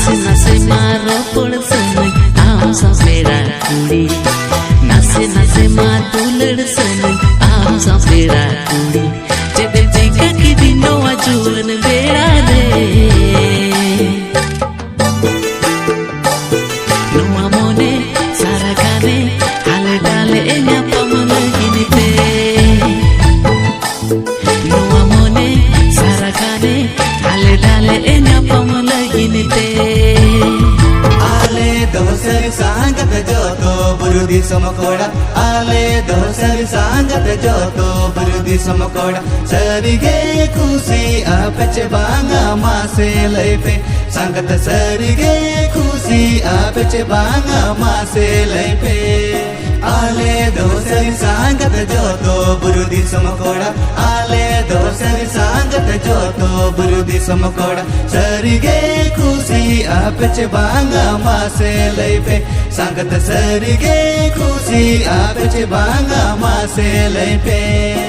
नासे नासे मारो पड़सनई आम सपेरा कुड़ी नासे नासे मा दुलड़ सनई आम सपेरा कुड़ी जेदे जिका की दिनो आजुन बेड़ा रे नोआ मोने सारा गाने हाले डाले एnya पमन गिनते नोआ मोने सारा गाने हाले डाले एnya पमन गिनते आले दोसर सांगत जोतो बुरुदी समकोड़ा आले दोसर सांगत जोतो बुरुदी समकोड़ा सरिगे खुशी आपच बांगा मासे लैपे सांगत सरिगे खुशी आपच बांगा मासे लैपे आले दोसर सांगत जोतो बुरुदी समकोड़ा आले दोसर सांगत जोतो बुरुदी समकोड़ा सरिगे खुशी आपच बांगा मासे लैपे सांगत सरिगे खुशी आपच बांगा मासे लैपे।